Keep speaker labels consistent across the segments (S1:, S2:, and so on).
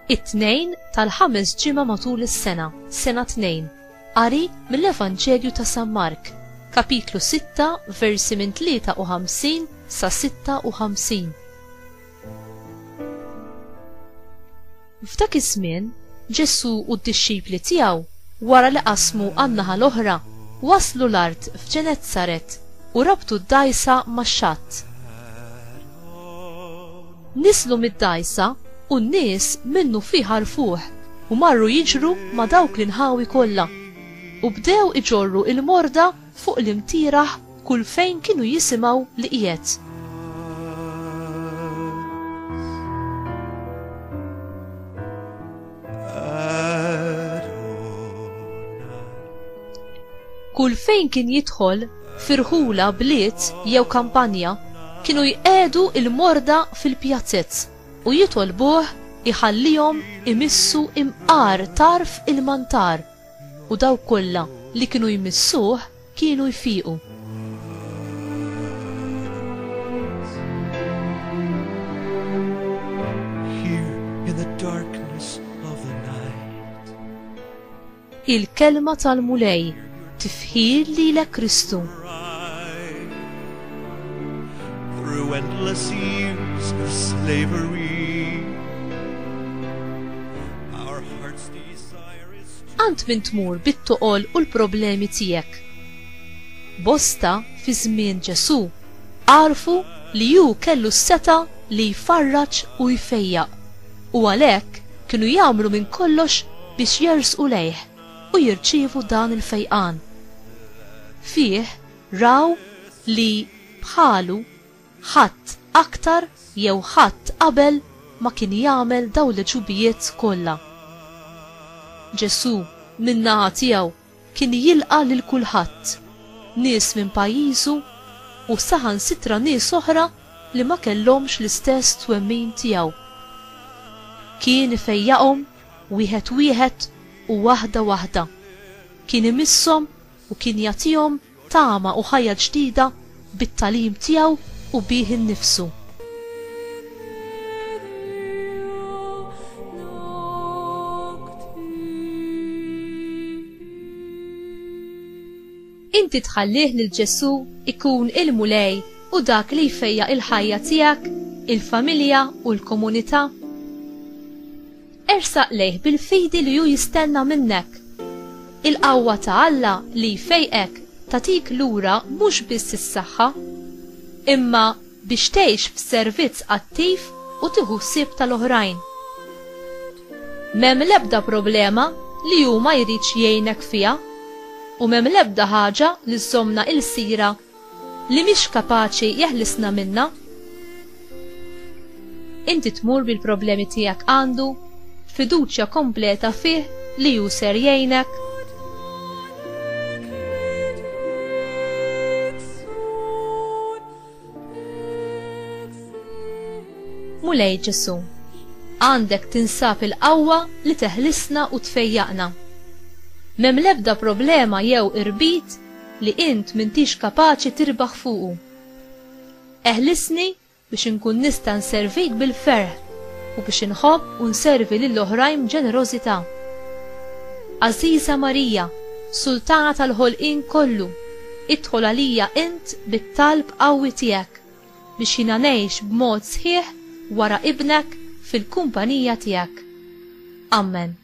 S1: It-tnejn tal-5 ġimgħa matul is-sena, sena 2. Qari mill-Evanġelju ta' San Mark, kapitlu 6, versi minn 53 sa 56. F'dak iż-żmien, Ġesu u d-dixxipli tiegħu wara li qasmu għan-naħa l-oħra waslu l-art f'Ġenezzaret u rabtu d-dgħajsa max-xatt. Nislu mid-dgħajsa u n-nies minnu fih għarfuh u marru jiġru ma' dawk l-inħawi kollha u bdew iġorru il-morda fuq l-imtieraħ kull fejn kienu jisimgħu li qiegħed. Kull fejn kien jidħol firħula bliet jew kampanja kienu jqedu il-morda fil-pjazzett u jitolbuh iħallihom imissu imqar tarf il-mantar u daw kollha li kienu jmissuh kienu jfiequ. Il-kelma tal-mulej tifħir lilek Kristu.
S2: Through endless years of slavery, our heart's desire is
S1: Ant min tmur bit-toqol u l-problemi tiegħek. Bosta fi żmien Ġesu għarfu li hu kellu s-seta li jfarraġ u jfejjaq u għalhekk kienu jagħmlu minn kollox biex jersqu lejh u jirċievu dan il-fejqan. Fih raw li bħalu ħadd aktar jew ħadd qabel ma kien jagħmel dawn l-ġubijiet kollha. Ġesu min-naħa tiegħu kien jilqa' lil kulħadd, nies minn pajjiżu u saħansitra nies oħra li ma kellhomx l-istess twemmin tiegħu. Kien ifejjaqhom wieħed wieħed u waħda waħda. Kien imisshom u kien jagħtihom tama u ħajja ġdida bit-talim tiegħu u bih innifsu. Inti tħallih lil Ġesu ikun il-mulej u dak li jfejjaq il-ħajja tiegħek, il-familja u l-komunità. Ersaq lejh bil-fidi li hu jistenna minnek. Il-qawwa ta' Alla li jfejqek tatik lura mhux biss is-saħħa, imma biex tgħix f'servizz attiv u tieħu ħsieb tal-oħrajn. M'hemm l-ebda problema li hu ma jridx jgħinek fiha u m'hemm l-ebda ħaġa li żommna il-sira li mhix kapaċi jeħlisna minnha. Inti tmur bil-problemi tiegħek għandu fiduċja kompleta fih li hu ser jgħinek. Mulej Ġesu, għandek tinsab il-qawwa li teħlisna u tfejjaqna. M'hemm l-ebda problema jew irbit li int m'intix kapaċi tirbaħ fuqu. Eħlisni biex inkun nista' nservik bil-ferħ u biex inħobb u nservi lill-oħrajn b'ġenerożità. Għażiża Marija, Sultana tal-ħolqien kollu, idħol għalija int bit-talb qawwi tiegħek biex jiena ngħix b'mod sħiħ wara ibnek fil-kumpanija tiegħek. Amen.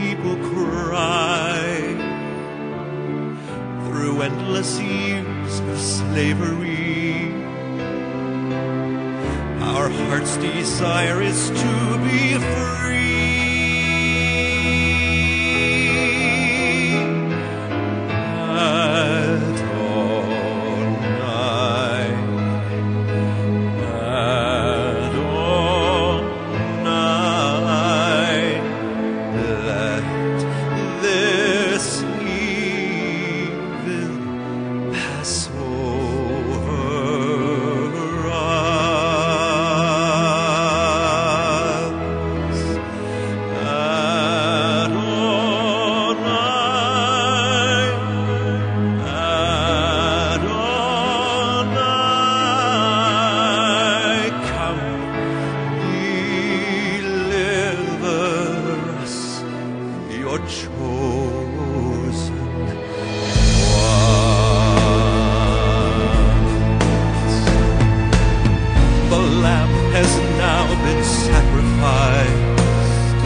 S2: people cry through endless years of slavery. Our heart's desire is to be free. Chosen ones. The Lamb has now been sacrificed.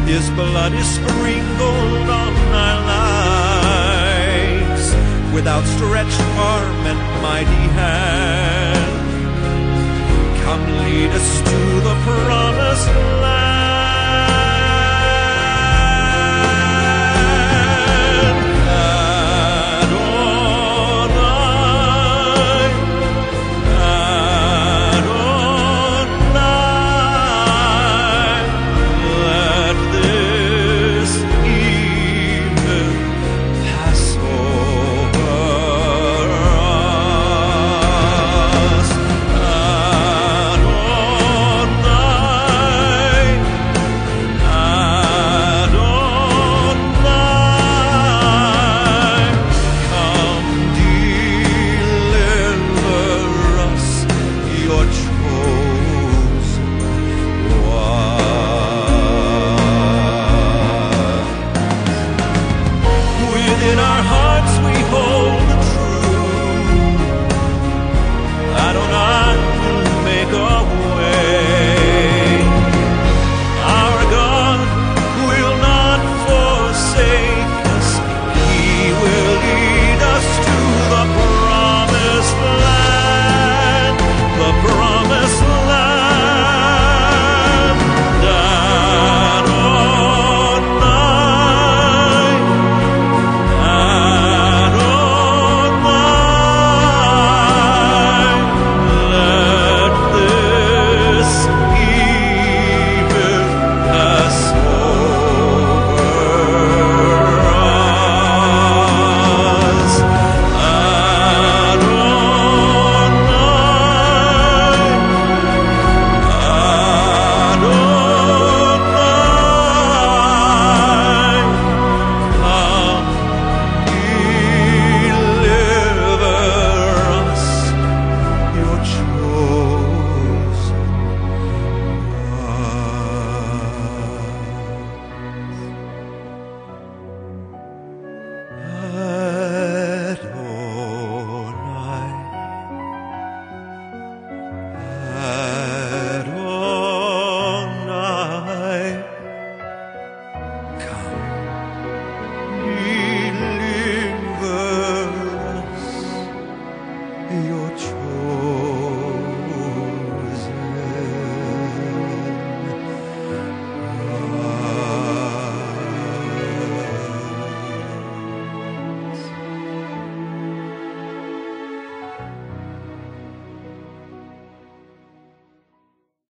S2: His blood is sprinkled on our lives. With outstretched arm and mighty hand, come lead us to the promised land.